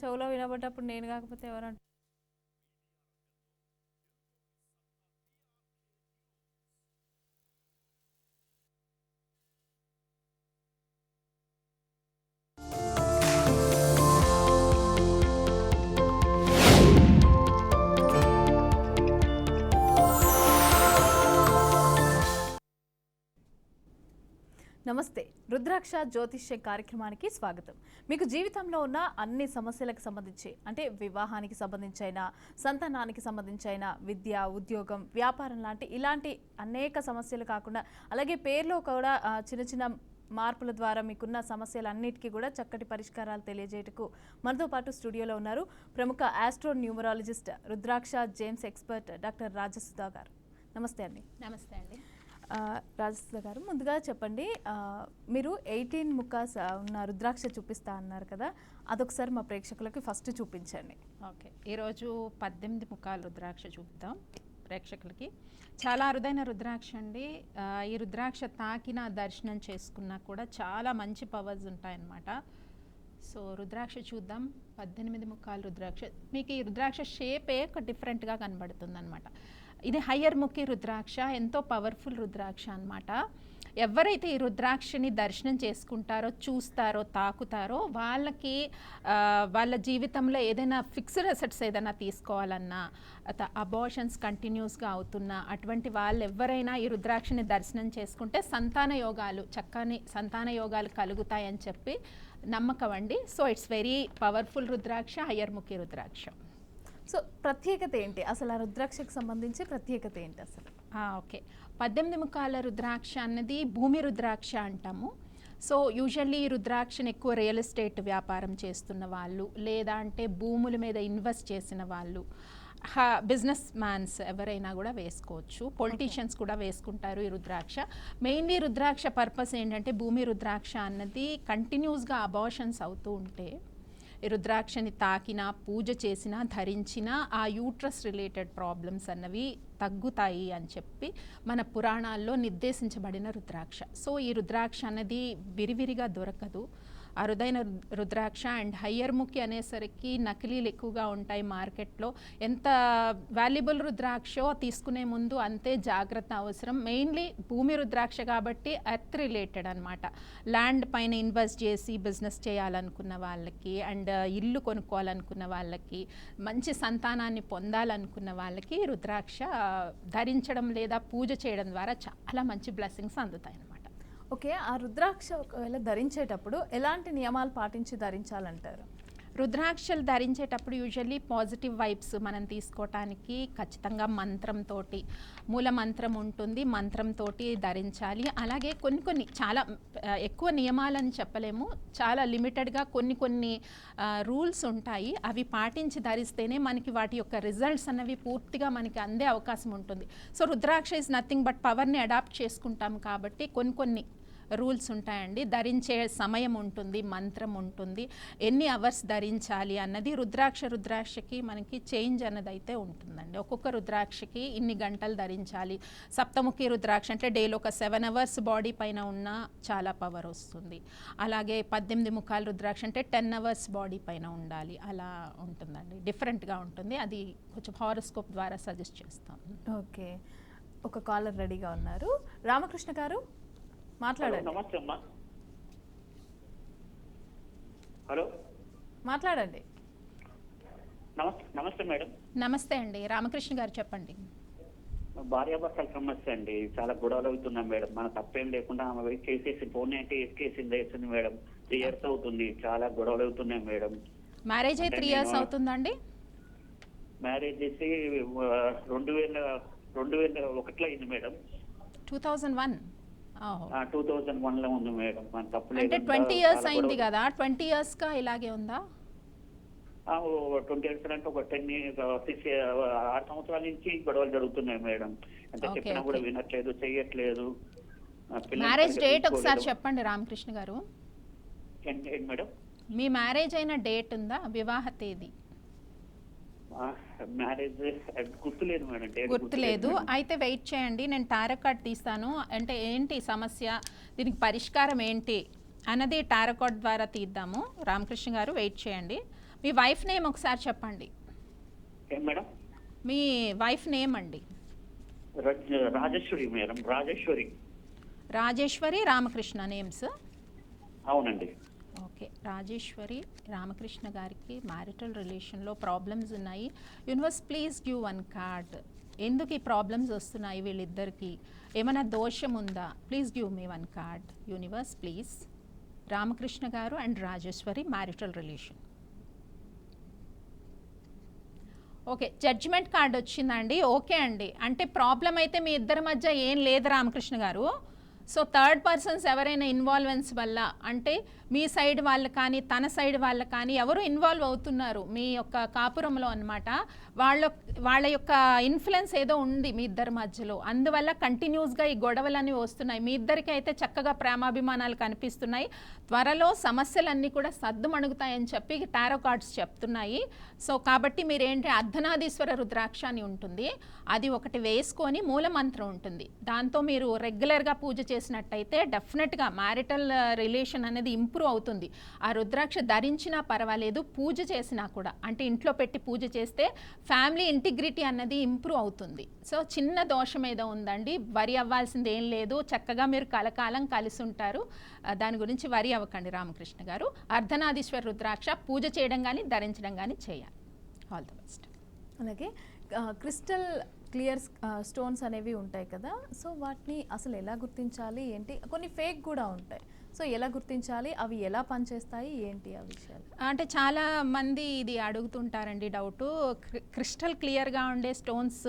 చెవులో వినబడ్డప్పుడు నేను కాకపోతే ఎవరంట. నమస్తే, రుద్రాక్ష జ్యోతిష్యం కార్యక్రమానికి స్వాగతం. మీకు జీవితంలో ఉన్న అన్ని సమస్యలకు సంబంధించి, అంటే వివాహానికి సంబంధించిన, సంతానానికి సంబంధించిన, విద్య, ఉద్యోగం, వ్యాపారం ఇలాంటి అనేక సమస్యలు కాకుండా, అలాగే పేర్లో కూడా చిన్న చిన్న మార్పుల ద్వారా మీకున్న సమస్యలన్నిటికీ కూడా చక్కటి పరిష్కారాలు తెలియజేయటకు మనతో పాటు స్టూడియోలో ఉన్నారు ప్రముఖ ఆస్ట్రో న్యూమరాలజిస్ట్, రుద్రాక్ష జేమ్స్ ఎక్స్పర్ట్ డాక్టర్ రాజసుధా గారు. నమస్తే అండి. నమస్తే అండి. రాజసుధా గారు, ముందుగా చెప్పండి, మీరు 18 ముఖాస్ ఉన్న రుద్రాక్ష చూపిస్తా అన్నారు కదా, అదొకసారి మా ప్రేక్షకులకి ఫస్ట్ చూపించండి. ఓకే, ఈరోజు 18 ముఖాల రుద్రాక్ష చూపుతాం ప్రేక్షకులకి. చాలా అరుదైన రుద్రాక్ష అండి. ఈ రుద్రాక్ష తాకిన దర్శనం చేసుకున్నా కూడా చాలా మంచి పవర్స్ ఉంటాయన్నమాట. సో రుద్రాక్ష చూద్దాం. 18 ముఖాల రుద్రాక్ష. మీకు ఈ రుద్రాక్ష షేపే ఒక డిఫరెంట్గా కనబడుతుంది అనమాట. ఇది హయ్యర్ ముఖి రుద్రాక్ష, ఎంతో పవర్ఫుల్ రుద్రాక్ష అనమాట. ఎవరైతే ఈ రుద్రాక్షని దర్శనం చేసుకుంటారో, చూస్తారో, తాకుతారో వాళ్ళకి వాళ్ళ జీవితంలో ఏదైనా ఫిక్స్డ్ అసెట్స్ ఏదైనా తీసుకోవాలన్నా, అబార్షన్స్ కంటిన్యూస్గా అవుతున్నా, అటువంటి వాళ్ళు ఎవరైనా ఈ రుద్రాక్షని దర్శనం చేసుకుంటే చక్కని సంతాన యోగాలు కలుగుతాయని చెప్పి నమ్మకం అండి. So it's very powerful rudraksha, higher ముఖి రుద్రాక్ష. సో ప్రత్యేకత ఏంటి అసలు? ఆ రుద్రాక్షకు సంబంధించి ప్రత్యేకత ఏంటి అసలు? ఓకే, 18 ముఖాల రుద్రాక్ష అన్నది భూమి రుద్రాక్ష అంటాము. సో యూజువల్లీ ఈ రుద్రాక్షని ఎక్కువ రియల్ ఎస్టేట్ వ్యాపారం చేస్తున్న వాళ్ళు, లేదా అంటే భూముల మీద ఇన్వెస్ట్ చేసిన వాళ్ళు, బిజినెస్ మ్యాన్స్ ఎవరైనా కూడా వేసుకోవచ్చు. పొలిటీషియన్స్ కూడా వేసుకుంటారు ఈ రుద్రాక్ష. మెయిన్లీ రుద్రాక్ష పర్పస్ ఏంటంటే, భూమి రుద్రాక్ష అన్నది కంటిన్యూస్గా అబార్షన్స్ అవుతూ ఉంటే ఈ రుద్రాక్షని తాకినా, పూజ చేసినా, ధరించినా ఆ యూట్రస్ రిలేటెడ్ ప్రాబ్లమ్స్ అన్నవి తగ్గుతాయి అని చెప్పి మన పురాణాల్లో నిర్దేశించబడిన రుద్రాక్ష. సో ఈ రుద్రాక్ష అనేది విరివిరిగా దొరకదు. అరుదైన రుద్రాక్ష. అండ్ హయ్యర్ ముఖి అనేసరికి నకిలీలు ఎక్కువగా ఉంటాయి మార్కెట్లో. ఎంత వాల్యుబుల్ రుద్రాక్షో తీసుకునే ముందు అంతే జాగ్రత్త అవసరం. మెయిన్లీ భూమి రుద్రాక్ష కాబట్టి ఎర్త్ రిలేటెడ్ అనమాట. ల్యాండ్ పైన ఇన్వెస్ట్ చేసి బిజినెస్ చేయాలనుకున్న వాళ్ళకి, అండ్ ఇల్లు కొనుక్కోవాలనుకున్న వాళ్ళకి, మంచి సంతానాన్ని పొందాలనుకున్న వాళ్ళకి రుద్రాక్ష ధరించడం లేదా పూజ చేయడం ద్వారా చాలా మంచి బ్లెస్సింగ్స్ అందుతాయి అన్నమాట. ఓకే, ఆ రుద్రాక్ష ఒకవేళ ధరించేటప్పుడు ఎలాంటి నియమాలు పాటించి ధరించాలంటారు? రుద్రాక్షలు ధరించేటప్పుడు యూజువల్లీ పాజిటివ్ వైబ్స్ మనం తీసుకోవటానికి ఖచ్చితంగా మంత్రంతో, మూల మంత్రం ఉంటుంది, మంత్రంతో ధరించాలి. అలాగే కొన్ని చాలా ఎక్కువ నియమాలని చెప్పలేము, చాలా లిమిటెడ్గా కొన్ని రూల్స్ ఉంటాయి. అవి పాటించి ధరిస్తేనే మనకి వాటి యొక్క రిజల్ట్స్ అన్నవి పూర్తిగా మనకి అందే అవకాశం ఉంటుంది. So rudraksha is nothing but పవర్ని అడాప్ట్ చేసుకుంటాం కాబట్టి కొన్ని రూల్స్ ఉంటాయండి. ధరించే సమయం ఉంటుంది, మంత్రం ఉంటుంది, ఎన్ని అవర్స్ ధరించాలి అన్నది రుద్రాక్షకి మనకి చేంజ్ అన్నది అయితే ఉంటుందండి. ఒక్కొక్క రుద్రాక్షకి ఇన్ని గంటలు ధరించాలి. సప్తముఖి రుద్రాక్ష అంటే డేలో ఒక 7 అవర్స్ బాడీ పైన ఉన్న చాలా పవర్ వస్తుంది. అలాగే 18 ముఖాల రుద్రాక్ష అంటే 10 అవర్స్ బాడీ పైన ఉండాలి. అలా ఉంటుందండి, డిఫరెంట్గా ఉంటుంది. అది కొంచెం హారోస్కోప్ ద్వారా సజెస్ట్ చేస్తాం. ఓకే, ఒక కాలర్ రెడీగా ఉన్నారు. రామకృష్ణ గారు మాట్లాడండి. నమస్తే అమ్మా. హలో, మాట్లాడండి. నమస్తే మేడం. నమస్తే అండి, రామకృష్ణ గారు చెప్పండి. భార్యాభర్తల సమస్య అండి, చాలా గొడవలు అవుతున్నాం మేడం. మన తప్పేం లేకుండా ఆమె వెయిట్ చేసేసి ఫోన్ అంటే వేసింది మేడం. 3 years అవుతుంది, చాలా గొడవలు అవుతున్నాయి మేడం. మ్యారేజ్ అయ్యి 3 years అవుతుందండి? మ్యారేజ్ చేసి 2001లో అయింది మేడం. 2001? 2001లో ఉంది మేడం. మన తప్పలేదు. అంటే 20 years అయింది కదా, 20 years గా ఇలాగే ఉందా? 20 years అంటే ఒక 6 సంవత్సరాల నుంచి గొడవలు జరుగుతున్నాయి మేడం. అంటే చెప్పినా కూడా వినట్లేదు, చెయ్యట్లేదు. మ్యారేజ్ డేట్ ఒకసారి చెప్పండి రామకృష్ణ గారు. మేడం, మీ మ్యారేజ్ అయిన డేట్ ఉందా, వివాహ తేదీ? మ్యారేజ్ గుర్తులేదు మేడం. గుర్తులేదు. అయితే వెయిట్ చేయండి, నేను టారో కార్డ్ తీస్తాను. అంటే ఏంటి సమస్య, దీనికి పరిష్కారం ఏంటి అన్నది టారో కార్డ్ ద్వారా తీద్దాము. రామకృష్ణ గారు వెయిట్ చేయండి. మీ వైఫ్ నేమ్ ఒకసారి చెప్పండి. ఏం మేడం? మీ వైఫ్ నేమ్ అండి. రాజేశ్వరి మేడం, రాజేశ్వరి. రాజేశ్వరి రామకృష్ణ నేమ్స్. అవునండి. ఓకే, రాజేశ్వరి రామకృష్ణ గారికి మ్యారిటల్ రిలేషన్లో ప్రాబ్లమ్స్ ఉన్నాయి. Universe please give one card. ఎందుకు ఈ ప్రాబ్లమ్స్ వస్తున్నాయి వీళ్ళిద్దరికి? ఏమైనా దోషం ఉందా? Please give me one card universe please. Ramakrishna గారు and Rajeswari marital relation. Okay, judgement card వచ్చిందండి. ఓకే అండి, అంటే ప్రాబ్లం అయితే మీ ఇద్దరి మధ్య ఏం లేదు రామకృష్ణ గారు. సో థర్డ్ పర్సన్స్ ఎవరైనా ఇన్వాల్వెన్స్ వల్ల, అంటే మీ సైడ్ వాళ్ళు కానీ తన సైడ్ వాళ్ళు కానీ ఎవరు ఇన్వాల్వ్ అవుతున్నారు మీ యొక్క కాపురంలో అన్నమాట. వాళ్ళ యొక్క ఇన్ఫ్లుయెన్స్ ఏదో ఉంది మీ ఇద్దరి మధ్యలో, అందువల్ల కంటిన్యూస్గా ఈ గొడవలన్నీ వస్తున్నాయి. మీ ఇద్దరికి అయితే చక్కగా ప్రేమాభిమానాలు కనిపిస్తున్నాయి. త్వరలో సమస్యలన్నీ కూడా సద్దుమణుగుతాయని చెప్పి టారో కార్డ్స్ చెప్తున్నాయి. సో కాబట్టి మీరేంటి, అర్ధనాదీశ్వర రుద్రాక్ష అని ఉంటుంది, అది ఒకటి వేసుకొని మూలమంత్రం ఉంటుంది, దాంతో మీరు రెగ్యులర్గా పూజ చేసినట్టయితే డెఫినెట్గా మ్యారిటల్ రిలేషన్ అనేది ఇంప్రూవ్ అవుతుంది. ఆ రుద్రాక్ష ధరించినా పర్వాలేదు, పూజ చేసినా కూడా, అంటే ఇంట్లో పెట్టి పూజ చేస్తే ఫ్యామిలీ ఇంటిగ్రిటీ అన్నది ఇంప్రూవ్ అవుతుంది. సో చిన్న దోషం ఏదో ఉందండి, వరి అవ్వాల్సింది ఏం లేదు, చక్కగా మీరు కలకాలం కలిసి ఉంటారు. దాని గురించి వరి అవ్వకండి రామకృష్ణ గారు. అర్ధనాదీశ్వర రుద్రాక్ష పూజ చేయడం కానీ ధరించడం కానీ చేయాలి. All the best. అలాగే క్రిస్టల్ క్లియర్ స్టోన్స్ అనేవి ఉంటాయి కదా, సో వాటిని అసలు ఎలా గుర్తించాలి ఏంటి? కొన్ని ఫేక్ కూడా ఉంటాయి, సో ఎలా గుర్తించాలి, అవి ఎలా పనిచేస్తాయి ఏంటి ఆ విషయాలు? అంటే చాలా మంది ఇది అడుగుతుంటారండి డౌట్. క్రిస్టల్ క్లియర్గా ఉండే స్టోన్స్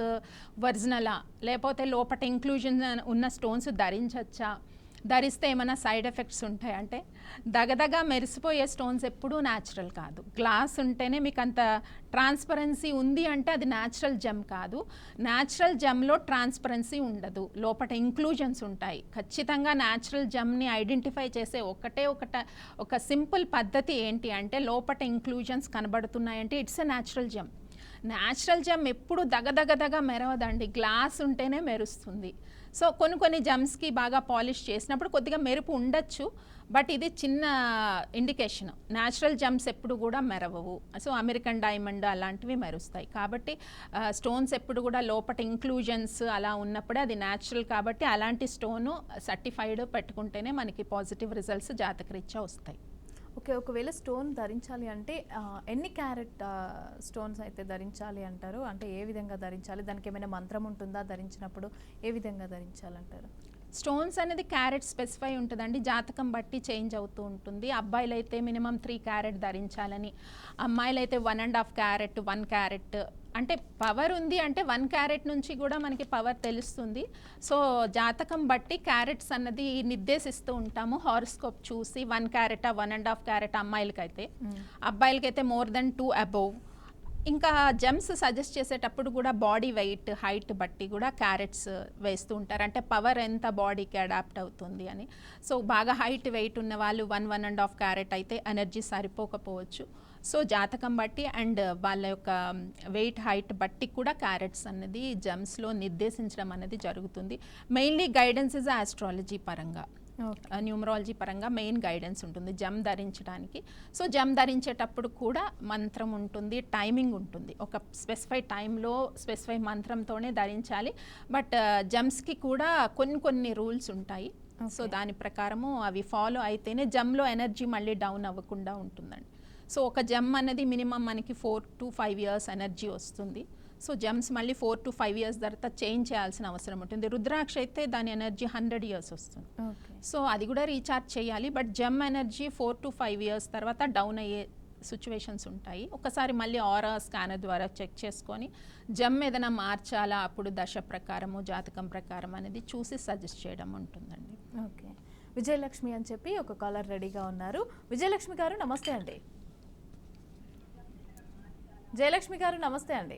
ఒరిజినలా, లేకపోతే లోపల ఇంక్లూజన్ ఉన్న స్టోన్స్ ధరించచ్చా, ధరిస్తే ఏమైనా సైడ్ ఎఫెక్ట్స్ ఉంటాయి? అంటే దగదగా మెరిసిపోయే స్టోన్స్ ఎప్పుడూ న్యాచురల్ కాదు. గ్లాస్ ఉంటేనే మీకు అంత ట్రాన్స్పరెన్సీ ఉంది అంటే అది న్యాచురల్ జెమ్ కాదు. న్యాచురల్ జెమ్లో ట్రాన్స్పరెన్సీ ఉండదు, లోపల ఇంక్లూజన్స్ ఉంటాయి. ఖచ్చితంగా న్యాచురల్ జెమ్ని ఐడెంటిఫై చేసే ఒక సింపుల్ పద్ధతి ఏంటి అంటే, లోపల ఇంక్లూజన్స్ కనబడుతున్నాయంటే it's a natural gem. Natural gem ఎప్పుడు దగదగదగా మెరవదండి, గ్లాస్ ఉంటేనే మెరుస్తుంది. సో కొన్ని జెమ్స్కి బాగా పాలిష్ చేసినప్పుడు కొద్దిగా మెరుపు ఉండొచ్చు, బట్ ఇది చిన్న ఇండికేషన్. న్యాచురల్ జెమ్స్ ఎప్పుడు కూడా మెరవవు. సో అమెరికన్ డైమండ్ అలాంటివి మెరుస్తాయి. కాబట్టి స్టోన్స్ ఎప్పుడు కూడా లోపల ఇంక్లూజన్స్ అలా ఉన్నప్పుడే అది న్యాచురల్. కాబట్టి అలాంటి స్టోను సర్టిఫైడ్ పెట్టుకుంటేనే మనకి పాజిటివ్ రిజల్ట్స్ జాతకరీత్యా వస్తాయి. ఓకే, ఒకవేళ స్టోన్ ధరించాలి అంటే ఎన్ని క్యారెట్ స్టోన్స్ అయితే ధరించాలి అంటారు? అంటే ఏ విధంగా ధరించాలి, దానికి ఏమైనా మంత్రం ఉంటుందా, ధరించినప్పుడు ఏ విధంగా ధరించాలంటారు? స్టోన్స్ అనేది క్యారెట్ స్పెసిఫై ఉంటుందండి, జాతకం బట్టి చేంజ్ అవుతూ ఉంటుంది. అబ్బాయిలు అయితే మినిమం 3 క్యారెట్ ధరించాలని, అమ్మాయిలు అయితే 1.5 క్యారెట్ 1 క్యారెట్. అంటే పవర్ ఉంది అంటే 1 క్యారెట్ నుంచి కూడా మనకి పవర్ తెలుస్తుంది. సో జాతకం బట్టి క్యారెట్స్ అన్నది నిర్దేశిస్తూ ఉంటాము హారోస్కోప్ చూసి. 1 క్యారెట్ 1.5 క్యారెట్ అమ్మాయిలకైతే, అబ్బాయిలకైతే మోర్ దెన్ 2 అబోవ్. ఇంకా జెమ్స్ సజెస్ట్ చేసేటప్పుడు కూడా బాడీ వెయిట్ హైట్ బట్టి కూడా క్యారెట్స్ వేస్తూ ఉంటారు, అంటే పవర్ ఎంత బాడీకి అడాప్ట్ అవుతుంది అని. సో బాగా హైట్ వెయిట్ ఉన్న వాళ్ళు 1.5 క్యారెట్ అయితే ఎనర్జీ సరిపోకపోవచ్చు. సో జాతకం బట్టి అండ్ వాళ్ళ యొక్క వెయిట్ హైట్ బట్టి కూడా క్యారెట్స్ అన్నది జెమ్స్లో నిర్దేశించడం అనేది జరుగుతుంది. మెయిన్లీ గైడెన్స్ ఇస్ ఆస్ట్రాలజీ పరంగా, న్యూమరాలజీ పరంగా మెయిన్ గైడెన్స్ ఉంటుంది జెమ్ ధరించడానికి. సో జెమ్ ధరించేటప్పుడు కూడా మంత్రం ఉంటుంది, టైమింగ్ ఉంటుంది. ఒక స్పెసిఫై టైంలో స్పెసిఫై మంత్రంతోనే ధరించాలి. బట్ జెమ్స్కి కూడా కొన్ని రూల్స్ ఉంటాయి. సో దాని ప్రకారము అవి ఫాలో అయితేనే జెమ్లో ఎనర్జీ మళ్ళీ డౌన్ అవ్వకుండా ఉంటుందండి. సో ఒక జెమ్ అనేది మినిమం మనకి 4 to 5 years ఎనర్జీ వస్తుంది. సో జెమ్స్ మళ్ళీ 4 to 5 years తర్వాత చేంజ్ చేయాల్సిన అవసరం ఉంటుంది. రుద్రాక్ష అయితే దాని ఎనర్జీ 100 years వస్తుంది. సో అది కూడా రీఛార్జ్ చేయాలి. But gem energy 4 to 5 years తర్వాత డౌన్ అయ్యే సిచ్యువేషన్స్ ఉంటాయి. ఒకసారి మళ్ళీ ఆరా స్కానర్ ద్వారా చెక్ చేసుకొని జెమ్ ఏదైనా మార్చాలా, అప్పుడు దశ ప్రకారము జాతకం ప్రకారం అనేది చూసి సజెస్ట్ చేయడం ఉంటుందండి. ఓకే, విజయలక్ష్మి అని చెప్పి ఒక కాలర్ రెడీగా ఉన్నారు. విజయలక్ష్మి గారు నమస్తే అండి. జయలక్ష్మి గారు నమస్తే అండి.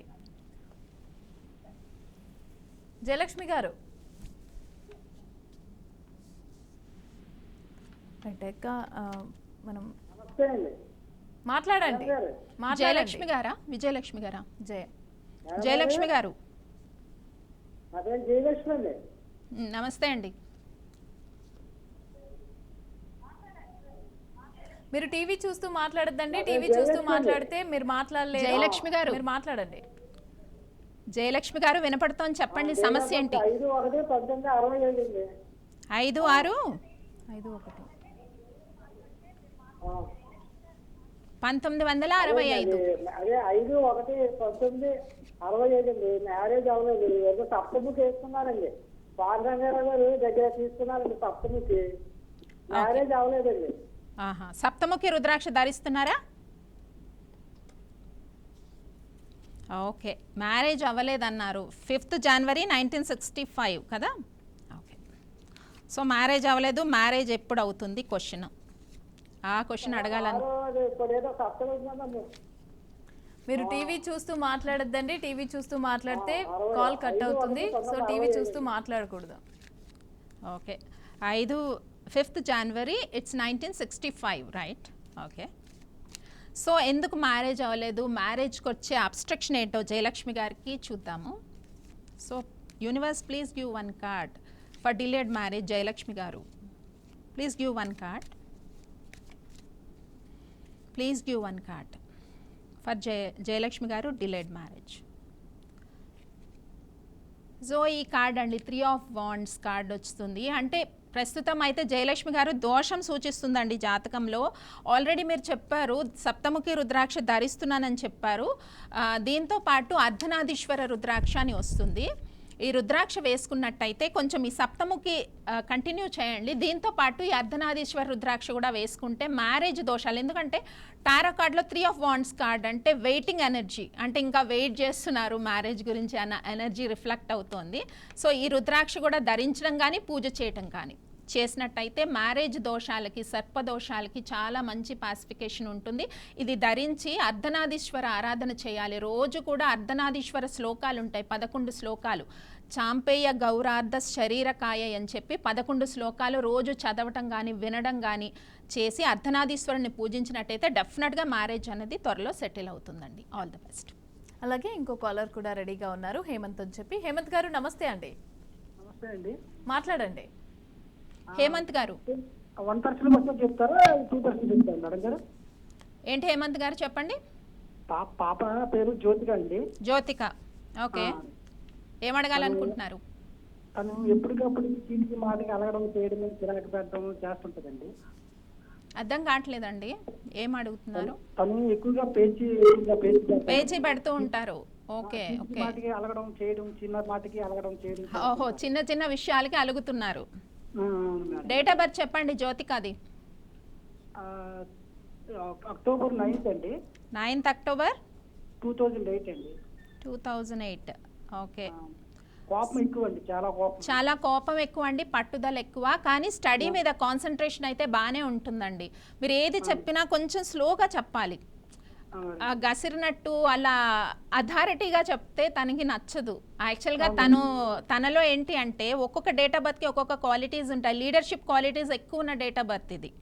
జయలక్ష్మి గారు రైట్, మనం మాట్లాడండి. జయలక్ష్మి గారా, విజయలక్ష్మి గారా? జయలక్ష్మి గారు నమస్తే అండి. మీరు టీవీ చూస్తూ మాట్లాడద్దండి. టీవీ చూస్తూ మాట్లాడితే మీరు మాట్లాడలేదు. జయలక్ష్మి గారు. మీరు మాట్లాడండి. జయలక్ష్మి గారు వినపడుతోంది, చెప్పండి సమస్య ఏంటి? 5/1/1965 5/6 5-1 1965. అదే 5/1/1965 అండి. మ్యారేజ్ అవ్వలేదు. ఏదో సప్తమికి వేసుకున్నారండి. పాండరంగారావు గారు దగ్గర తీసుకున్నారండి సప్తమికి. మ్యారేజ్ అవ్వలేదండి. ఆహా, సప్తముఖి రుద్రాక్ష ధరిస్తున్నారా? Okay, marriage అవ్వలేదన్నారు. 5th జనవరి 1965 కదా? ఓకే, సో మ్యారేజ్ అవ్వలేదు. మ్యారేజ్ ఎప్పుడు అవుతుంది క్వశ్చన్? ఆ క్వశ్చన్ అడగాలని. ఇప్పుడు ఏదో సప్తమికి ఉందండి. మీరు టీవీ చూస్తూ మాట్లాడద్దండి. టీవీ చూస్తూ మాట్లాడితే కాల్ కట్ అవుతుంది. సో టీవీ చూస్తూ మాట్లాడకూడదు. Okay, 5th January it's 1965 right? Okay, so ఎందుకు మ్యారేజ్ అవ్వలేదు? మ్యారేజ్కి వచ్చే అబ్స్ట్రక్షన్ ఏంటో జయలక్ష్మి గారికి చూద్దాము. So universe please give 1 card for delayed marriage. Jayalakshmi గారు please give 1 card. Please give 1 card for Jayalakshmi గారు డిలేడ్ మ్యారేజ్. సో ఈ కార్డ్ అండి 3 ఆఫ్ వాండ్స్ కార్డ్ వస్తుంది. అంటే ప్రస్తుతం అయితే జయలక్ష్మి గారు దోషం సూచిస్తుందండి జాతకంలో. ఆల్రెడీ మీరు చెప్పారు సప్తముఖి రుద్రాక్ష ధరిస్తున్నానని చెప్పారు. దీంతో పాటు అర్ధనాదీశ్వర రుద్రాక్ష అని వస్తుంది. ఈ రుద్రాక్ష వేసుకున్నట్టయితే కొంచెం ఈ సప్తముఖి కంటిన్యూ చేయండి. దీంతో పాటు ఈ అర్ధనాదీశ్వర రుద్రాక్ష కూడా వేసుకుంటే మ్యారేజ్ దోషాలు, ఎందుకంటే టారో కార్డ్లో 3 ఆఫ్ వాండ్స్ కార్డ్ అంటే వెయిటింగ్ ఎనర్జీ, అంటే ఇంకా వెయిట్ చేస్తున్నారు మ్యారేజ్ గురించి అన్న ఎనర్జీ రిఫ్లెక్ట్ అవుతోంది. సో ఈ రుద్రాక్ష కూడా ధరించడం కానీ పూజ చేయటం కానీ చేసినట్టయితే మ్యారేజ్ దోషాలకి, సర్పదోషాలకి చాలా మంచి పాసిఫికేషన్ ఉంటుంది. ఇది ధరించి అర్ధనాదీశ్వర ఆరాధన చేయాలి. రోజు కూడా అర్ధనాదీశ్వర శ్లోకాలు ఉంటాయి, 11 శ్లోకాలు. చాంపేయ గౌరార్ధ శరీరకాయ అని చెప్పి 11 శ్లోకాలు రోజు చదవటం కానీ వినడం కానీ చేసి అర్ధనాదీశ్వరుని పూజించినట్టయితే డెఫినెట్గా మ్యారేజ్ అనేది త్వరలో సెటిల్ అవుతుందండి. All the best. అలాగే ఇంకో కాలర్ కూడా రెడీగా ఉన్నారు, హేమంత్ అని చెప్పి. హేమంత్ గారు నమస్తే అండి. నమస్తే అండి. మాట్లాడండి. హేమంత్ గారు 1% మొత్తం చెప్తారా 2% చెప్తారా మేడం గారు? ఏంటి హేమంత్ గారు చెప్పండి. పాప పేరు జ్యోతిక అండి. జ్యోతిక, ఓకే. ఏమడగాలనుకుంటున్నారు? తను ఎప్పటికప్పుడు చీటికి మాటికి అలగడం, చేయడం, చిరాకు పెట్టడం చేస్తుంటదండి. అర్థం కావట్లేదండి, ఏం అడుగుతున్నారు? తను ఎక్కువగా పేచి పేచీ పెడుతూ ఉంటారు. ఓకే ఓకే, మాటికి అలగడం చేయడం, చిన్న మాటికి అలగడం చేయడం. ఓహో, చిన్న చిన్న విషయాలకి అలుగుతున్నారు. అవును మేడం. డేట్ ఆఫ్ బర్త్ చెప్పండి జ్యోతికది. అక్టోబర్ 9th అండి, 9th అక్టోబర్ 2008 అండి. 2008. ఓకే, కోపం ఎక్కువ అండి, చాలా కోపం. చాలా కోపం ఎక్కువ అండి, పట్టుదల ఎక్కువ. కానీ స్టడీ మీద కాన్సన్ట్రేషన్ అయితే బాగానే ఉంటుందండి. మీరు ఏది చెప్పినా కొంచెం స్లోగా చెప్పాలి. గసిరినట్టు అలా అథారిటీగా చెప్తే తనకి నచ్చదు. యాక్చువల్గా తనలో ఏంటి అంటే ఒక్కొక్క డేట్ ఆఫ్ బర్త్కి ఒక్కొక్క క్వాలిటీస్ ఉంటాయి. లీడర్షిప్ క్వాలిటీస్ ఎక్కువ ఉన్న డేట్ ఆఫ్ బర్త్ ఇది.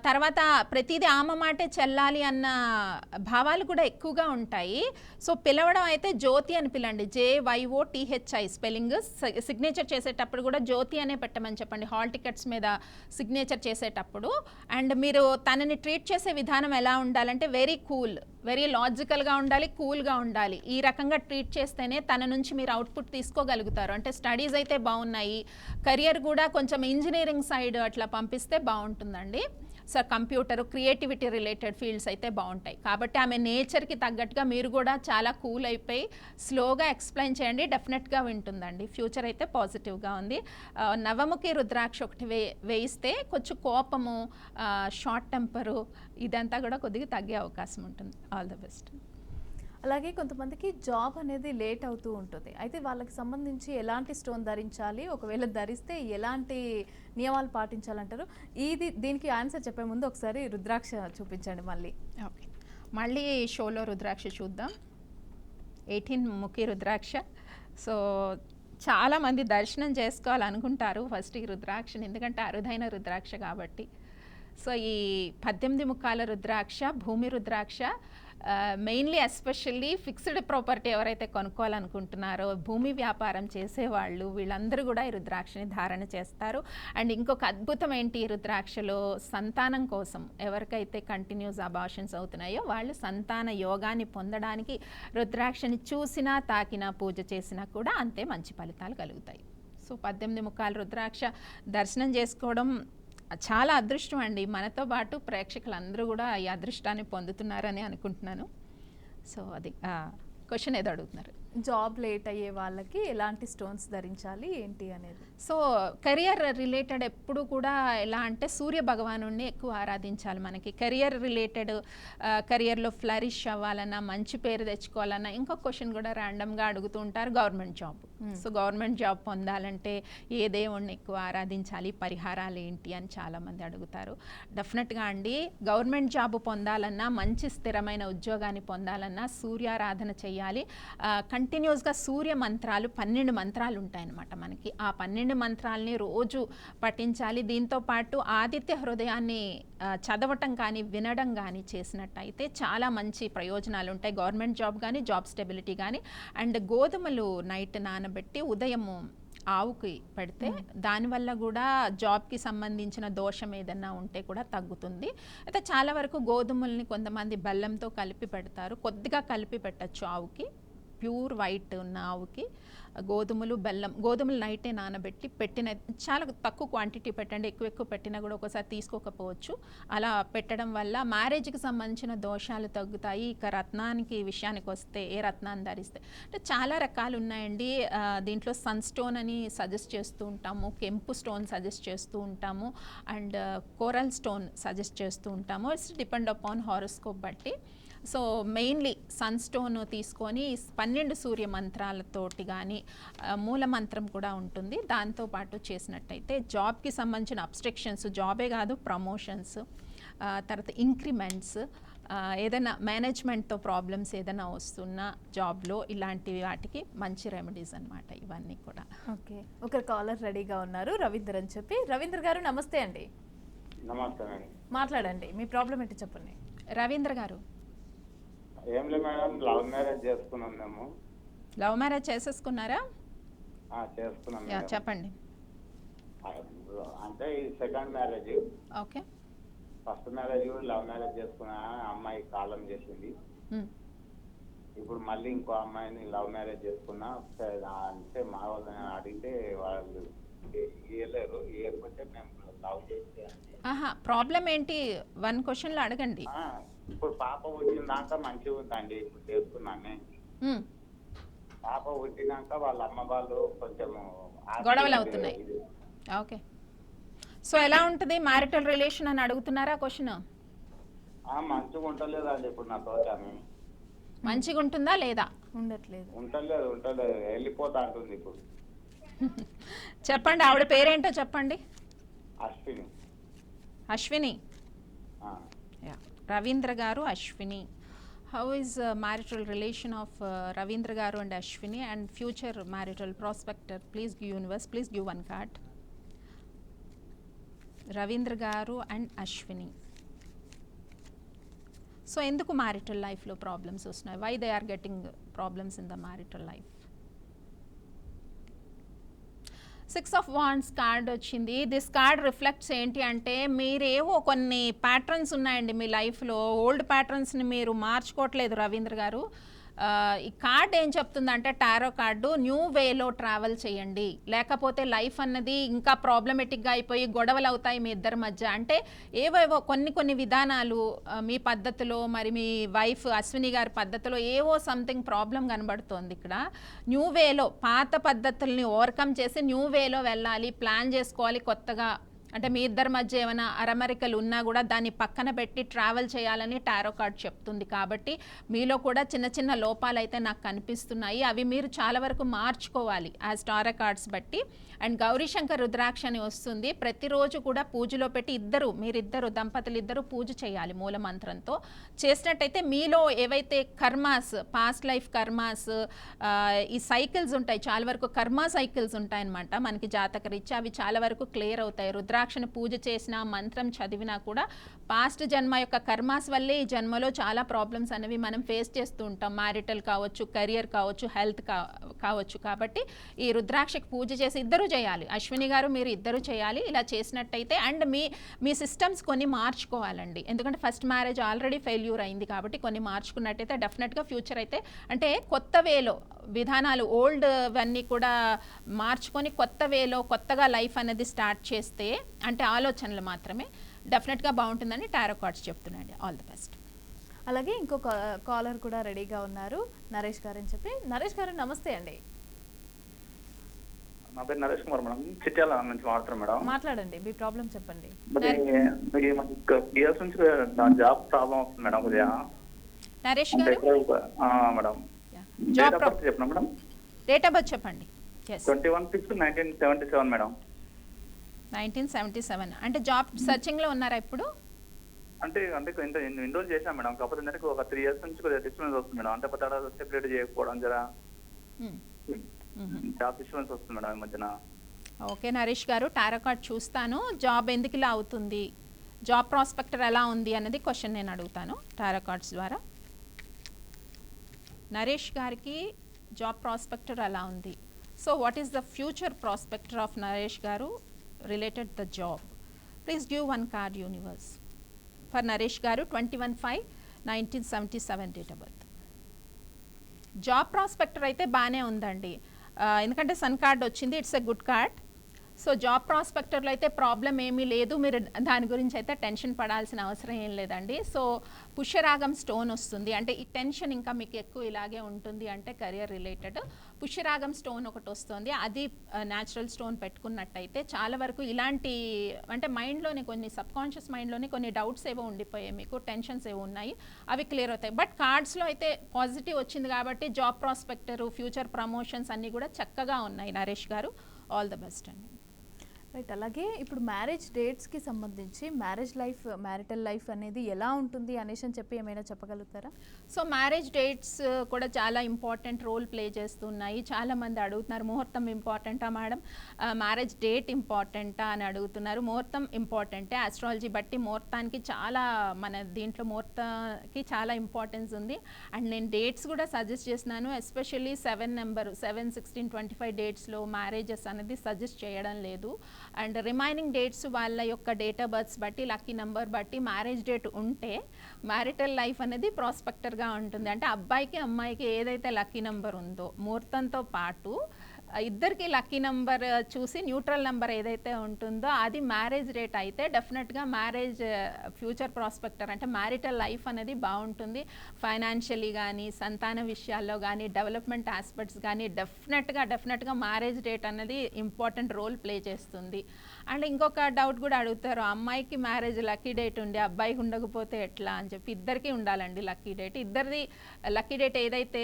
తర్వాత ప్రతిదీ ఆమె మాటే చెల్లాలి అన్న భావాలు కూడా ఎక్కువగా ఉంటాయి. సో పిలవడం అయితే జ్యోతి అని పిలండి, JYOTHI స్పెల్లింగ్. సిగ్నేచర్ చేసేటప్పుడు కూడా జ్యోతి అనే పెట్టమని చెప్పండి హాల్ టికెట్స్ మీద సిగ్నేచర్ చేసేటప్పుడు. అండ్ మీరు తనని ట్రీట్ చేసే విధానం ఎలా ఉండాలంటే వెరీ కూల్, వెరీ లాజికల్గా ఉండాలి, కూల్గా ఉండాలి. ఈ రకంగా ట్రీట్ చేస్తేనే తన నుంచి మీరు అవుట్పుట్ తీసుకోగలుగుతారు. అంటే స్టడీస్ అయితే బాగున్నాయి, కెరియర్ కూడా కొంచెం ఇంజనీరింగ్ సైడ్ అట్లా పంపిస్తే బాగుంటుందండి. So computer, creativity related fields అయితే బాగుంటాయి. కాబట్టి ఆమె నేచర్కి తగ్గట్టుగా మీరు కూడా చాలా కూల్ అయిపోయి స్లోగా ఎక్స్ప్లెయిన్ చేయండి, డెఫినెట్గా వింటుందండి. ఫ్యూచర్ అయితే పాజిటివ్గా ఉంది. నవముఖి రుద్రాక్ష ఒకటి వేయిస్తే కొంచెం కోపము, షార్ట్ టెంపరు ఇదంతా కూడా కొద్దిగా తగ్గే అవకాశం ఉంటుంది. All the best. అలాగే కొంతమందికి జాబ్ అనేది లేట్ అవుతూ ఉంటుంది. అయితే వాళ్ళకి సంబంధించి ఎలాంటి స్టోన్ ధరించాలి, ఒకవేళ ధరిస్తే ఎలాంటి నియమాలు పాటించాలంటారు? దీనికి ఆన్సర్ చెప్పే ముందు ఒకసారి రుద్రాక్ష చూపించండి మళ్ళీ. ఓకే, మళ్ళీ షోలో రుద్రాక్ష చూద్దాం. 18 ముఖి రుద్రాక్ష. సో చాలామంది దర్శనం చేసుకోవాలనుకుంటారు ఫస్ట్ ఈ రుద్రాక్షని, ఎందుకంటే అరుదైన రుద్రాక్ష కాబట్టి. సో ఈ 18 ముఖాల రుద్రాక్ష, భూమి రుద్రాక్ష, మెయిన్లీ ఎస్పెషల్లీ ఫిక్స్డ్ ప్రాపర్టీ ఎవరైతే కొనుక్కోవాలనుకుంటున్నారో భూమి వ్యాపారం చేసేవాళ్ళు వీళ్ళందరూ కూడా ఈ రుద్రాక్షని ధారణ చేస్తారు. అండ్ ఇంకొక అద్భుతం ఏంటి, ఈ రుద్రాక్షలో సంతానం కోసం ఎవరికైతే కంటిన్యూస్ అబార్షన్స్ అవుతున్నాయో వాళ్ళు సంతాన యోగాన్ని పొందడానికి రుద్రాక్షని చూసినా తాకినా పూజ చేసినా కూడా అంతే మంచి ఫలితాలు కలుగుతాయి. సో 18 ముఖాల రుద్రాక్ష దర్శనం చేసుకోవడం చాలా అదృష్టం అండి. మనతో పాటు ప్రేక్షకులందరూ కూడా ఈ అదృష్టాన్ని పొందుతున్నారని అనుకుంటున్నాను. సో అది క్వశ్చన్ ఏదో అడుగుతున్నారు. జాబ్ లేట్ అయ్యే వాళ్ళకి ఎలాంటి స్టోన్స్ ధరించాలి ఏంటి అనేది? సో కెరియర్ రిలేటెడ్ ఎప్పుడు కూడా ఎలా అంటే సూర్య భగవానుడిని ఎక్కువ ఆరాధించాలి. మనకి కెరియర్ రిలేటెడ్ కెరియర్లో ఫ్లరిష్ అవ్వాలన్నా, మంచి పేరు తెచ్చుకోవాలన్నా, ఇంకొక క్వశ్చన్ కూడా ర్యాండమ్గా అడుగుతూ ఉంటారు, government job. So government job పొందాలంటే ఏ దేవుణ్ణి ఎక్కువ ఆరాధించాలి, పరిహారాలు ఏంటి అని చాలామంది అడుగుతారు. డెఫినెట్గా అండి, గవర్నమెంట్ జాబ్ పొందాలన్నా, మంచి స్థిరమైన ఉద్యోగాన్ని పొందాలన్నా సూర్యారాధన చేయాలి. కంటిన్యూస్గా సూర్య మంత్రాలు 12 మంత్రాలు ఉంటాయన్నమాట మనకి. ఆ 12 మంత్రాలని రోజు పఠించాలి. దీంతోపాటు ఆదిత్య హృదయాన్ని చదవటం కానీ వినడం కానీ చేసినట్టయితే చాలా మంచి ప్రయోజనాలు ఉంటాయి. గవర్నమెంట్ జాబ్ కానీ, జాబ్ స్టెబిలిటీ కానీ. అండ్ గోధుమలు నైట్ నానబెట్టి ఉదయము ఆవుకి పెడితే దానివల్ల కూడా జాబ్కి సంబంధించిన దోషం ఏదన్నా ఉంటే కూడా తగ్గుతుంది. అయితే చాలా వరకు గోధుమల్ని కొంతమంది బెల్లంతో కలిపి పెడతారు. కొద్దిగా కలిపి పెట్టచ్చు ఆవుకి, ప్యూర్ వైట్ ఉన్న ఆవుకి గోధుమలు బెల్లం, గోధుమలు నైటే నానబెట్టి పెట్టిన, చాలా తక్కువ క్వాంటిటీ పెట్టండి, ఎక్కువ పెట్టినా కూడా ఒకసారి తీసుకోకపోవచ్చు. అలా పెట్టడం వల్ల మ్యారేజ్కి సంబంధించిన దోషాలు తగ్గుతాయి. ఇక రత్నానికి విషయానికి వస్తే ఏ రత్నాన్ని ధరిస్తే అంటే చాలా రకాలు ఉన్నాయండి. దీంట్లో సన్ స్టోన్ అని సజెస్ట్ చేస్తూ ఉంటాము, కెంపు స్టోన్ సజెస్ట్ చేస్తూ ఉంటాము, అండ్ కోరల్ స్టోన్ సజెస్ట్ చేస్తూ ఉంటాము. ఇట్స్ డిపెండ్ అపాన్ హారోస్కోప్ బట్టి. సో మెయిన్లీ సన్ స్టోన్ తీసుకొని 12 సూర్య మంత్రాలతోటి కానీ మూల మంత్రం కూడా ఉంటుంది, దాంతోపాటు చేసినట్టయితే జాబ్కి సంబంధించిన అబ్స్ట్రక్షన్స్, జాబే కాదు ప్రమోషన్స్, తర్వాత ఇంక్రిమెంట్స్, ఏదైనా మేనేజ్మెంట్తో ప్రాబ్లమ్స్ ఏదైనా వస్తున్నా జాబ్లో, ఇలాంటి వాటికి మంచి రెమెడీస్ అన్నమాట ఇవన్నీ కూడా. ఓకే, ఒక కాలర్ రెడీగా ఉన్నారు, రవీందర్ అని చెప్పి. రవీంద్ర గారు నమస్తే అండి. నమస్తే మేడం. మాట్లాడండి, మీ ప్రాబ్లం ఏంటి చెప్పండి. రవీంద్ర గారు, ఏం లేదు మేడం, లవ్ మ్యారేజ్ చేసుకున్నాం మేము. లవ్ మ్యారేజ్ చేసేసుకున్నారా? చేసుకున్నాం యా, మేడం. చెప్పండి. అంటే ఈ second marriage. Okay. First marriage కూడా లవ్ మ్యారేజ్ చేసుకున్నా, అమ్మాయి కాలం చేసింది. ఇప్పుడు మళ్ళీ ఇంకో అమ్మాయిని లవ్ మ్యారేజ్ చేసుకున్నా. అంటే మా వాళ్ళని అడిగితే వాళ్ళు ఇవ్వలేరు, ఇవ్వకపోతే మేము లవ్ చేస్తే. ప్రాబ్లం ఏంటి? 1 క్వశ్చన్లో అడగండి. ఇప్పుడు పాప పుట్టినాక మంచిగా ఉందండి, ఇప్పుడు చేసుకున్నామే. పాప పుట్టినాక వాళ్ళ అమ్మ వాళ్ళు కొంచెం గొడవలు అవుతున్నాయి. ఓకే. సో ఎలా ఉంటుంది మ్యారిటల్ రిలేషన్ అని అడుగుతున్నారా క్వశ్చన్? మంచిగా ఉంటలేదండి ఇప్పుడు నా తోట. మంచిగా ఉంటుందా లేదా? ఉండట్లేదు. ఉంటలేదు, వెళ్ళిపోతా అంటుంది ఇప్పుడు. చెప్పండి, ఆవిడ పేరేంటో చెప్పండి. అశ్విని. అశ్విని. రవీంద్ర గారు, Ashwini. How is marital relation of Ravindra గారు and Ashwini and future marital prospector? Please give universe, please give 1 card. Ravindra గారు అండ్ అశ్విని. సో ఎందుకు మ్యారిటల్ లైఫ్లో ప్రాబ్లమ్స్ వస్తున్నాయి? Why they are getting problems in the marital life? 6 of wands card వచ్చింది. This card reflects ఏంటి అంటే మీరేవో కొన్ని patterns ఉన్నాయండి మీ లైఫ్లో, ఓల్డ్ ప్యాటర్న్స్ని మీరు మార్చుకోవట్లేదు రవీంద్ర గారు. ఈ కార్డ్ ఏం చెప్తుందంటే, టారో కార్డు, న్యూ వేలో ట్రావెల్ చేయండి, లేకపోతే లైఫ్ అన్నది ఇంకా ప్రాబ్లమెటిక్గా అయిపోయి గొడవలు అవుతాయి మీ ఇద్దరి మధ్య. అంటే ఏవేవో కొన్ని విధానాలు మీ పద్ధతిలో, మరి మీ వైఫ్ అశ్విని గారి పద్ధతిలో ఏవో సంథింగ్ ప్రాబ్లం కనబడుతోంది ఇక్కడ. న్యూ వేలో, పాత పద్ధతుల్ని ఓవర్కమ్ చేసి న్యూ వేలో వెళ్ళాలి, ప్లాన్ చేసుకోవాలి కొత్తగా. అంటే మీ ఇద్దరి మధ్య ఏమైనా అరమరికలు ఉన్నా కూడా దాన్ని పక్కన పెట్టి ట్రావెల్ చేయాలని టారో కార్డ్ చెప్తుంది. కాబట్టి మీలో కూడా చిన్న లోపాలు అయితే నాకు కనిపిస్తున్నాయి, అవి మీరు చాలా వరకు మార్చుకోవాలి యాజ్ టారో కార్డ్స్ బట్టి. అండ్ గౌరీశంకర్ రుద్రాక్ష అని వస్తుంది, ప్రతిరోజు కూడా పూజలో పెట్టి మీరిద్దరు దంపతులు ఇద్దరు పూజ చేయాలి మూల మంత్రంతో. చేసినట్టయితే మీలో ఏవైతే కర్మాస్, పాస్ట్ లైఫ్ కర్మాస్, ఈ సైకిల్స్ ఉంటాయి, చాలా వరకు కర్మా సైకిల్స్ ఉంటాయన్నమాట మనకి జాతక రీత్యా, అవి చాలా వరకు క్లియర్ అవుతాయి. రుద్రాక్షను పూజ చేసినా, మంత్రం చదివినా కూడా పాస్ట్ జన్మ యొక్క కర్మాస్ వల్లే ఈ జన్మలో చాలా ప్రాబ్లమ్స్ అనేవి మనం ఫేస్ చేస్తూ ఉంటాం. మ్యారిటల్ కావచ్చు, కెరియర్ కావచ్చు, హెల్త్ కావచ్చు. కాబట్టి ఈ రుద్రాక్షకి పూజ చేసి ఇద్దరూ చేయాలి. అశ్విని గారు మీరు ఇద్దరు చేయాలి. ఇలా చేసినట్టయితే అండ్ మీ సిస్టమ్స్ కొన్ని మార్చుకోవాలండి. ఎందుకంటే ఫస్ట్ మ్యారేజ్ ఆల్రెడీ ఫెయిల్యూర్ అయింది కాబట్టి కొన్ని మార్చుకున్నట్టయితే డెఫినెట్గా ఫ్యూచర్ అయితే అంటే కొత్త వేలో విధానాలు ఓల్డ్ అవన్నీ కూడా మార్చుకొని కొత్త వేలో కొత్తగా లైఫ్ అనేది స్టార్ట్ చేస్తే అంటే ఆలోచనలు మాత్రమే డెఫినెట్గా బాగుంటుందని టారో కార్డ్స్ చెప్తున్నాండి. All the best. అలాగే ఇంకొక కాలర్ కూడా రెడీగా ఉన్నారు, నరేష్ గారు అని చెప్పి. నరేష్ గారు నమస్తే అండి. నా పేరు నరేష్ కుమార్ మేడం, చిట్యాల నుంచి మాట్లాడుతున్నాను మేడం. మాట్లాడండి, మీ ప్రాబ్లం చెప్పండి. ఇయర్స్ నుంచి నా జాబ్ ప్రాబ్లం వస్తుంది మేడం కొద్దిగా. నరేష్ గారు మేడం జాబ్ చెప్పిన మేడం, డేట్ ఆఫ్ బర్త్ చెప్పండి. 21/6/1977 మేడం. 1977 అంటే జాబ్ సర్చింగ్లో ఉన్నారా ఇప్పుడు? అంటే ఎన్ని రోజులు చేశాను మేడం, కాకపోతే ఏంటంటే ఒక 3 years నుంచి కొద్దిగా డిస్టర్బెన్స్ వస్తుంది మేడం. అంటే కొత్త సెపరేట్ చేయకపోవడం జరా జాబ్ డిస్టర్బెన్స్ వస్తుంది మేడం ఈ మధ్యన. ఓకే నరేష్ గారు, టారో కార్డ్ చూస్తాను. జాబ్ ఎందుకు ఇలా అవుతుంది, జాబ్ ప్రాస్పెక్టర్ ఎలా ఉంది అనేది క్వశ్చన్ నేను అడుగుతాను టారో కార్డ్స్ ద్వారా. నరేష్ గారికి జాబ్ ప్రాస్పెక్టర్ ఎలా ఉంది? So what is the future prospector of Naresh గారు related the job? Please give one card universe for Naresh గారు. 21/5/1977 date of birth. Job prospector అయితే బాగానే ఉందండి, ఎందుకంటే సన్ కార్డ్ వచ్చింది. It's a good card. So job ప్రాస్పెక్టర్లో అయితే ప్రాబ్లం ఏమీ లేదు, మీరు దాని గురించి అయితే టెన్షన్ పడాల్సిన అవసరం ఏం లేదండి. సో పుష్యరాగం స్టోన్ వస్తుంది, అంటే ఈ టెన్షన్ ఇంకా మీకు ఎక్కువ ఇలాగే ఉంటుంది అంటే కెరియర్ రిలేటెడ్. పుష్యరాగం స్టోన్ ఒకటి వస్తుంది, అది న్యాచురల్ స్టోన్ పెట్టుకున్నట్టయితే చాలా వరకు ఇలాంటి అంటే మైండ్లోనే కొన్ని సబ్కాన్షియస్ మైండ్లోనే కొన్ని డౌట్స్ ఏవో ఉండిపోయాయి, మీకు టెన్షన్స్ ఏవో ఉన్నాయి, అవి క్లియర్ అవుతాయి. బట్ కార్డ్స్లో అయితే పాజిటివ్ వచ్చింది కాబట్టి జాబ్ ప్రాస్పెక్టరు, ఫ్యూచర్ ప్రమోషన్స్ అన్నీ కూడా చక్కగా ఉన్నాయి నరేష్ గారు. ఆల్ ద బెస్ట్ అండి. రైట్. అలాగే ఇప్పుడు మ్యారేజ్ డేట్స్కి సంబంధించి మ్యారేజ్ లైఫ్, మ్యారిటల్ లైఫ్ అనేది ఎలా ఉంటుంది అనేసి అని చెప్పి ఏమైనా చెప్పగలుగుతారా? సో మ్యారేజ్ డేట్స్ కూడా చాలా ఇంపార్టెంట్ రోల్ ప్లే చేస్తున్నాయి. చాలామంది అడుగుతున్నారు ముహూర్తం ఇంపార్టెంటా మేడం, మ్యారేజ్ డేట్ ఇంపార్టెంటా అని అడుగుతున్నారు. ముహూర్తం ఇంపార్టెంటే, ఆస్ట్రాలజీ బట్టి ముహూర్తానికి చాలా మన దీంట్లో ముహూర్తానికి చాలా ఇంపార్టెన్స్ ఉంది. అండ్ నేను డేట్స్ కూడా సజెస్ట్ చేస్తున్నాను, ఎస్పెషల్లీ 7 నెంబరు 7, 16, 25 డేట్స్లో మ్యారేజెస్ అనేది సజెస్ట్ చేయడం లేదు. అండ్ రిమైనింగ్ డేట్స్ వాళ్ళ యొక్క డేట్ ఆఫ్ బర్త్స్ బట్టి, లక్కీ నెంబర్ బట్టి మ్యారేజ్ డేట్ ఉంటే మ్యారిటల్ లైఫ్ అనేది ప్రాస్పెక్టర్గా ఉంటుంది. అంటే అబ్బాయికి అమ్మాయికి ఏదైతే లక్కీ నెంబర్ ఉందో ముహూర్తంతో పాటు ఇద్దరికి లక్కీ నెంబర్ చూసి న్యూట్రల్ నెంబర్ ఏదైతే ఉంటుందో అది మ్యారేజ్ డేట్ అయితే డెఫినెట్గా మ్యారేజ్ ఫ్యూచర్ ప్రాస్పెక్టర్ అంటే మ్యారిటల్ లైఫ్ అనేది బాగుంటుంది. ఫైనాన్షియలీ కానీ, సంతాన విషయాల్లో కానీ, డెవలప్మెంట్ ఆస్పెక్ట్స్ కానీ డెఫినెట్గా మ్యారేజ్ డేట్ అనేది ఇంపార్టెంట్ రోల్ ప్లే చేస్తుంది. అండ్ ఇంకొక డౌట్ కూడా అడుగుతారు, అమ్మాయికి మ్యారేజ్ లక్కీ డేట్ ఉండి అబ్బాయికి ఉండకపోతే ఎట్లా అని చెప్పి. ఇద్దరికి ఉండాలండి లక్కీ డేట్. ఇద్దరిది లక్కీ డేట్ ఏదైతే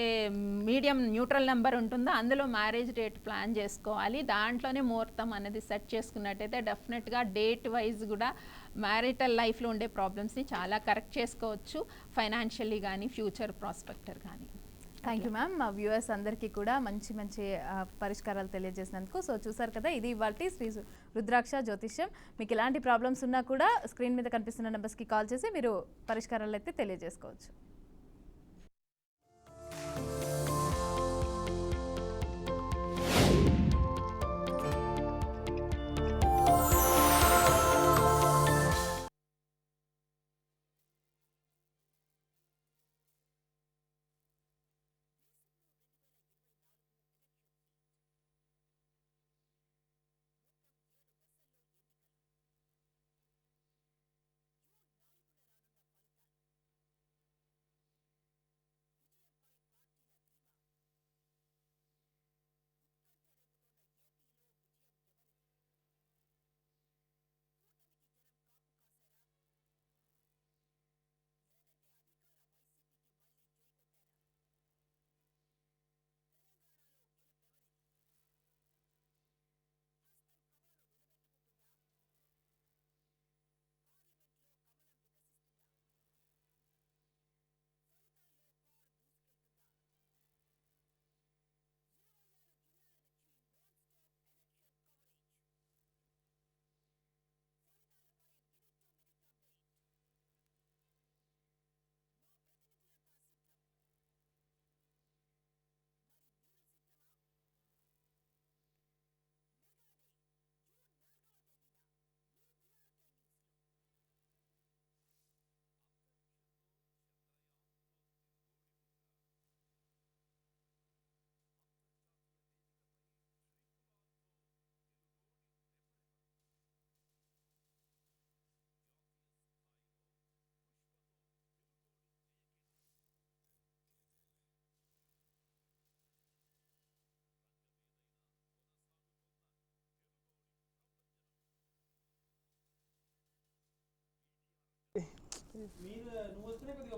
మీడియం న్యూట్రల్ నెంబర్ ఉంటుందో అందులో మ్యారేజ్ డేట్ ప్లాన్ చేసుకోవాలి. దాంట్లోనే ముహూర్తం అనేది సెట్ చేసుకున్నట్టయితే డెఫినెట్గా డేట్ వైజ్ కూడా మ్యారిటల్ లైఫ్లో ఉండే ప్రాబ్లమ్స్ని చాలా కరెక్ట్ చేసుకోవచ్చు, ఫైనాన్షియల్లీ కానీ, ఫ్యూచర్ ప్రాస్పెక్టర్ కానీ. Thank you ma'am. మా వ్యూవర్స్ అందరికీ కూడా మంచి పరిష్కారాలు తెలియజేసినందుకు. సో చూసారు కదా, ఇది ఇవాల్టి శ్రీ రుద్రాక్ష జ్యోతిష్యం. మీకు ఎలాంటి ప్రాబ్లమ్స్ ఉన్నా కూడా స్క్రీన్ మీద కనిపిస్తున్న నెంబర్స్కి కాల్ చేసి మీరు పరిష్కారాలు అయితే తెలియజేసుకోవచ్చు. మీరు నువ్వు వస్తేనే కొద్దిగా